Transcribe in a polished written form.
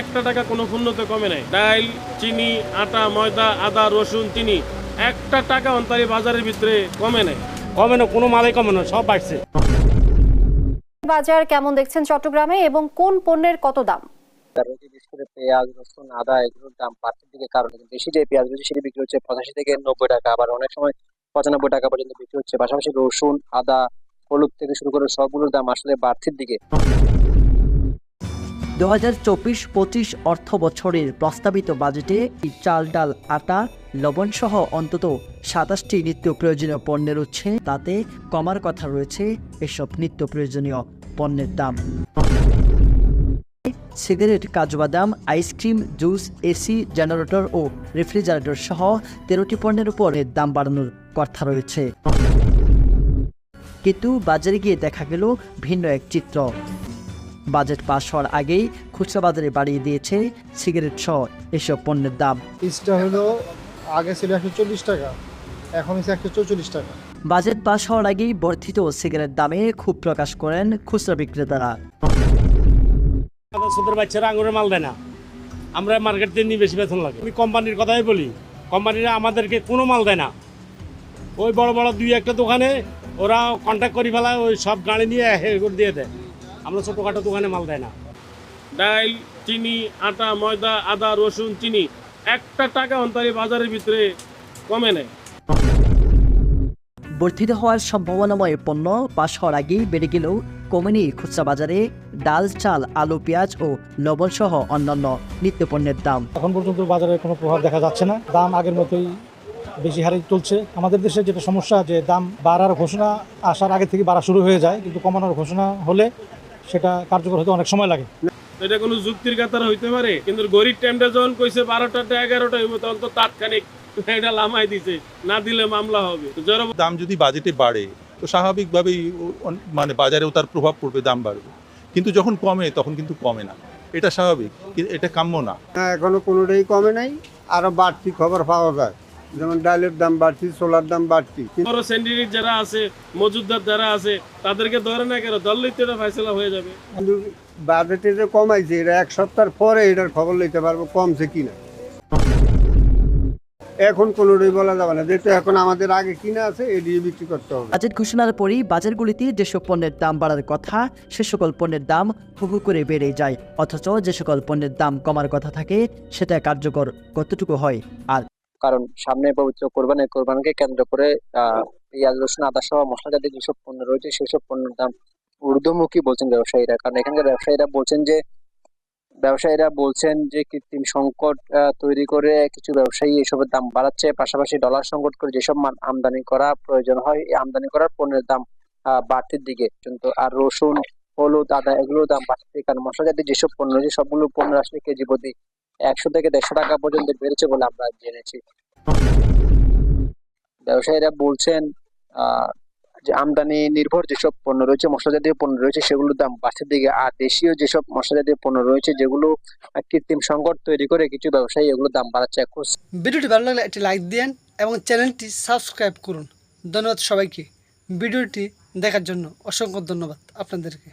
একটা টাকা কোনো পণ্যতে কমে নাই। ডাল, চিনি, আটা, ময়দা, আদা, রসুন, চিনি একটা টাকা অন্তরে বাজারের ভিতরে কমে নাই। কমে না, কোনো মালাই কমে না, সব বাড়ছে। বাজার কেমন দেখছেন চট্টগ্রামে এবং কোন পণ্যের কত দাম? বিশেষ করে পেঁয়াজ, রসুন, আদা এগুলোর দাম বাড়তির দিকে, কারণ বেশি যে পেঁয়াজ রয়েছে সেটি বিক্রি হচ্ছে 85 থেকে 90 টাকা, আবার অনেক সময় 95 টাকা পর্যন্ত বিক্রি হচ্ছে। পাশাপাশি রসুন, আদা, হলুদ থেকে শুরু করে সবগুলোর দাম আসলে বাড়তির দিকে। 2024-25 অর্থ বছরের প্রস্তাবিত বাজেটে চাল, ডাল, আটা, লবণ সহ অন্তত 27টি নিত্য প্রয়োজনীয় পণ্যের উৎসে তাতে কমার কথা রয়েছে এসব নিত্য প্রয়োজনীয় পণ্যের দাম। সিগারেট, কাজু বাদাম, আইসক্রিম, জুস, এসি, জেনারেটর ও রেফ্রিজারেটর সহ 13টি পণ্যের উপর দাম বাড়ানোর কথা রয়েছে। কিন্তু বাজারে গিয়ে দেখা গেল ভিন্ন এক চিত্র। বাজেট পাস হওয়ার আগেই খুচরা বাজারে বাড়িয়ে দিয়েছে সিগারেট সহ এসব পণ্যের দাম। পিসটা হলো আগে ছিল 140 টাকা, এখন হচ্ছে 144 টাকা। বাজেট পাস হওয়ার আগেই বর্ধিত সিগারেট দামে ক্ষোভ প্রকাশ করেন খুচরা বিক্রেতারা। ছোটের বাচ্চারা আঙুরের মাল দেয় না, আমরা মার্কেট থেকে নিয়ে বেশি বেতন লাগে। আমি কোম্পানির কথাই বলি, কোম্পানিরা আমাদেরকে কোনো মাল দেয় না। ওই বড় বড় 2-1টা দোকানে ওরা কন্ট্যাক্ট করে ফেলায়, ওই সব গাড়ি নিয়ে দিয়ে দেয়। আমরা ছোটোখাটো দোকানে মাল দেয় না। ডাল, চিনি, আটা, ময়দা, আদা, রসুন, চিনি একটা টাকা অন্তরে বাজারের ভিতরে কমে নাই। বর্ধিত হওয়ার সম্ভাবনাময় পণ্য পাস হওয়ার আগেই বেড়ে গেলেও কমেনি খুচরা বাজারে ডাল, চাল, আলু, পেঁয়াজ ও লবণ সহ অন্যান্য নিত্য পণ্যের দাম। এখন পর্যন্ত বাজারে কোনো প্রভাব দেখা যাচ্ছে না, দাম আগের মতোই বেশি হারে চলছে। আমাদের দেশে যেটা সমস্যা, যে দাম বাড়ার ঘোষণা আসার আগে থেকে বাড়া শুরু হয়ে যায়, কিন্তু কমানোর ঘোষণা হলে সেটা কার্যকর হতে অনেক সময় লাগে। এটা কোনো যুক্তির কাতার হইতে পারে, কিন্তু গরিব টাইমটা যখন কইছে 12টা 11টা হইব, তখন তো তাৎক্ষণিক এটা লামাই দিছে, না দিলে মামলা হবে। দাম যদি বাজেটে বাড়ে তো স্বাভাবিকভাবেই মানে বাজারেও তার প্রভাব পড়বে, দাম বাড়বে। কিন্তু যখন কমে তখন কিন্তু কমে না, এটা স্বাভাবিক, এটা কাম্য না। এখনো কোনোটাই কমে নাই, আরো বাড়তি খবর পাওয়া যায়, যেমন ডালের দাম বাড়তি, ছোলার দাম বাড়তি। বড় সেন্ডিকেট যারা আছে, মজুদদার যারা আছে, তাদেরকে ধরে না কেন, ধরলেই তো এটা ফয়সালা হয়ে যাবে। কিন্তু বাজেটে যে কমাইছে, এটা এক সপ্তাহ পরে এটার খবর লইতে পারবো কমছে কিনা। এখন কোনোটাই বলা যাবে না, যেহেতু এখন আমাদের আগে কিনা আছে এটি বিক্রি করতে হবে। বাজেট ঘোষণার পরই বাজারগুলিতে যেসব পণ্যের দাম বাড়ার কথা সে সকল পণ্যের দাম হু হু করে বেড়ে যায়, অথচ যে সকল পণ্যের দাম কমার কথা থাকে সেটা কার্যকর কতটুকু হয়। আর কারণ সামনে পবিত্র কোরবানিকে কেন্দ্র করে পেঁয়াজ, রসুন, আদা সহ মশলা জাতীয় যেসব পণ্য রয়েছে সেসব পণ্যের দাম ঊর্ধ্বমুখী বলছেন ব্যবসায়ীরা। কারণ এখানকার ব্যবসায়ীরা বলছেন যে কৃত্রিম সংকট তৈরি করে কিছু ব্যবসায়ী এসবের দাম বাড়াচ্ছে। পাশাপাশি ডলার সংকট করে যেসব মাল আমদানি করা প্রয়োজন হয়, এই আমদানি করার পণ্যের দাম বাড়তির দিকে। কিন্তু আর রসুন, হলুদ, আদা এগুলোর দাম বাড়তির দিকে। কারণ মশলা জাতীয় যেসব পণ্য রয়েছে সবগুলো পণ্য আসলে কেজি প্রতি 100 থেকে 150 টাকা পর্যন্ত বেড়েছে বলে আমরা জেনেছি। ব্যবসায়ীরা বলছেন যে আমদানি নির্ভর যেসব পণ্য রয়েছে, মশলা জাতীয় পণ্য রয়েছে, সেগুলোর দাম বাড়তির দিকে। আর দেশীয় যেসব মশলা জাতীয় পণ্য রয়েছে যেগুলো কৃত্রিম সংকট তৈরি করে কিছু ব্যবসায়ী এগুলোর দাম বাড়াচ্ছে। ভিডিওটি ভালো লাগলে একটি লাইক দিন এবং চ্যানেলটি সাবস্ক্রাইব করুন। ধন্যবাদ সবাইকে ভিডিওটি দেখার জন্য, অসংখ্য ধন্যবাদ আপনাদেরকে।